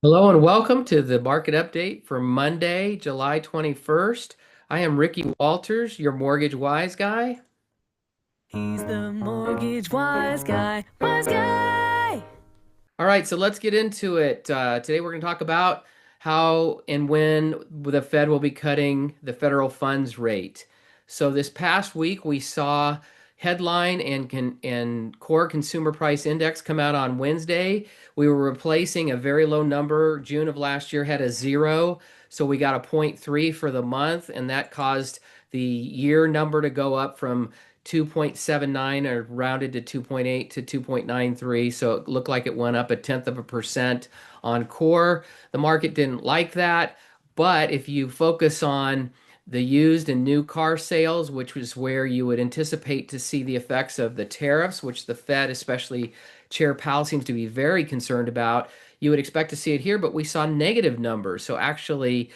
Hello and welcome to the market update for Monday, July 21st. I am Ricky Walters, your mortgage wise guy. He's the mortgage wise guy, wise guy. All right, so let's get into it. Today we're going to talk about how and when the Fed will be cutting the federal funds rate. So this past week we saw headline and core consumer price index come out on Wednesday. We were replacing a very low number. June of last year had a zero, so we got a zero point 0.3 for the month, and that caused the year number to go up from 2.79 or rounded to 2.8 to 2.93. So it looked like it went up a tenth of a percent on core. The market didn't like that. But if you focus on the used and new car sales, which was where you would anticipate to see the effects of the tariffs, which the Fed, especially Chair Powell, seems to be very concerned about, you would expect to see it here, but we saw negative numbers. So actually,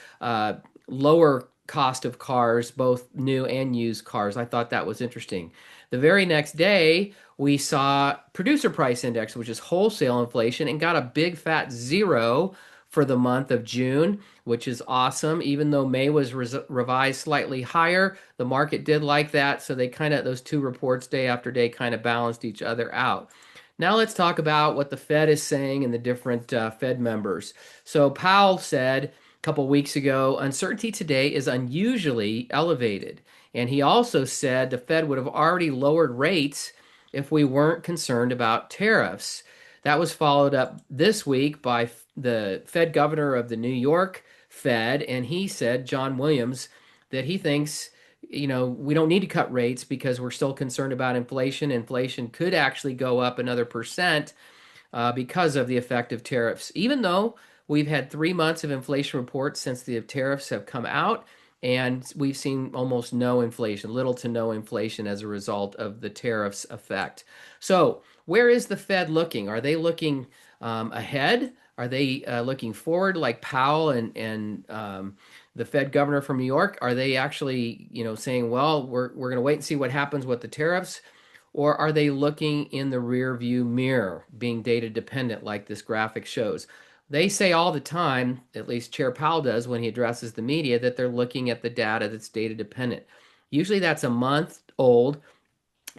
lower cost of cars, both new and used cars. I thought that was interesting. The very next day, we saw producer price index, which is wholesale inflation, and got a big fat zero for the month of June, which is awesome. Even though May was revised slightly higher, the market did like that. So they kind of, those two reports day after day kind of balanced each other out. Now let's talk about what the Fed is saying and the different Fed members. So Powell said a couple weeks ago, uncertainty today is unusually elevated. And he also said the Fed would have already lowered rates if we weren't concerned about tariffs. That was followed up this week by the Fed governor of the New York Fed, and he said, John Williams, that he thinks, we don't need to cut rates because we're still concerned about inflation. Inflation could actually go up another percent because of the effect of tariffs, even though we've had 3 months of inflation reports since the tariffs have come out, and we've seen almost no inflation, little to no inflation as a result of the tariffs effect. So, where is the Fed looking? Are they looking ahead? Are they looking forward like Powell and the Fed governor from New York? Are they actually, saying, well, we're going to wait and see what happens with the tariffs? Or are they looking in the rear view mirror, being data dependent like this graphic shows? They say all the time, at least Chair Powell does when he addresses the media, that they're looking at the data that's data dependent. Usually that's a month old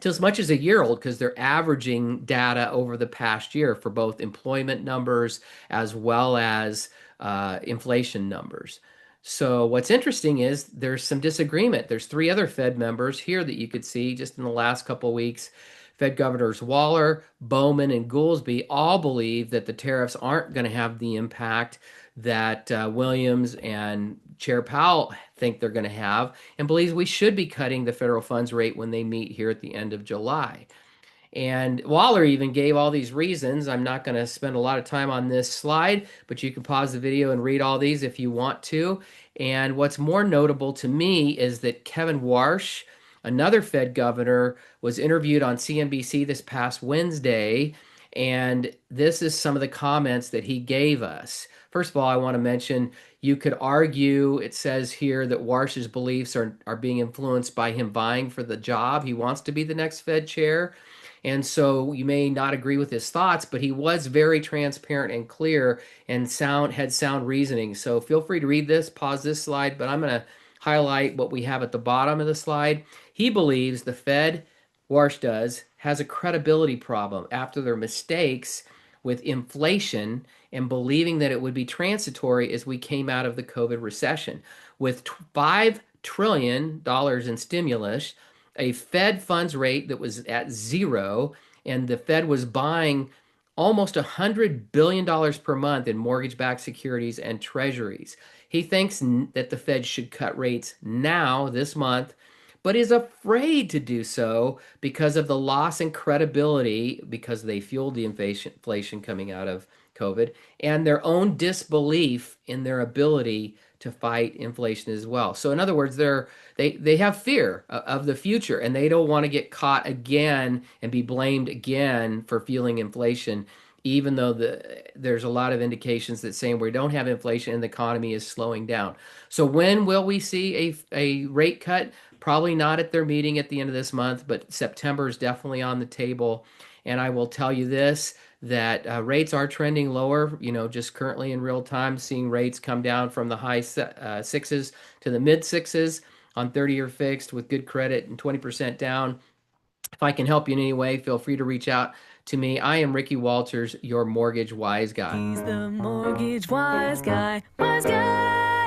to as much as a year old because they're averaging data over the past year for both employment numbers as well as inflation numbers. So what's interesting is there's some disagreement. There's three other Fed members here that you could see just in the last couple of weeks. Fed Governors Waller, Bowman, and Goolsbee all believe that the tariffs aren't going to have the impact that Williams and Chair Powell think they're going to have, and believes we should be cutting the federal funds rate when they meet here at the end of July. And Waller even gave all these reasons. I'm not going to spend a lot of time on this slide, but you can pause the video and read all these if you want to. And what's more notable to me is that Kevin Warsh, another Fed governor, was interviewed on CNBC this past Wednesday. And this is some of the comments that he gave us. First of all, I want to mention you could argue, it says here that Warsh's beliefs are being influenced by him vying for the job. He wants to be the next Fed chair. And so you may not agree with his thoughts, but he was very transparent and clear and had sound reasoning. So feel free to read this, pause this slide, but I'm going to highlight what we have at the bottom of the slide. He believes the Fed, Warsh does, has a credibility problem after their mistakes with inflation and believing that it would be transitory as we came out of the COVID recession. With $5 trillion in stimulus, a Fed funds rate that was at zero, and the Fed was buying almost $100 billion per month in mortgage-backed securities and treasuries. He thinks that the Fed should cut rates now, this month, but is afraid to do so because of the loss in credibility because they fueled the inflation coming out of COVID and their own disbelief in their ability to fight inflation as well. So in other words, they have fear of the future and they don't want to get caught again and be blamed again for fueling inflation, even though there's a lot of indications that saying we don't have inflation and the economy is slowing down. So when will we see a rate cut? Probably not at their meeting at the end of this month, but September is definitely on the table. And I will tell you this, that rates are trending lower, just currently in real time, seeing rates come down from the high sixes to the mid sixes on 30-year fixed with good credit and 20% down. If I can help you in any way, feel free to reach out to me. I am Ricky Walters, your mortgage wise guy. He's the mortgage wise guy, wise guy.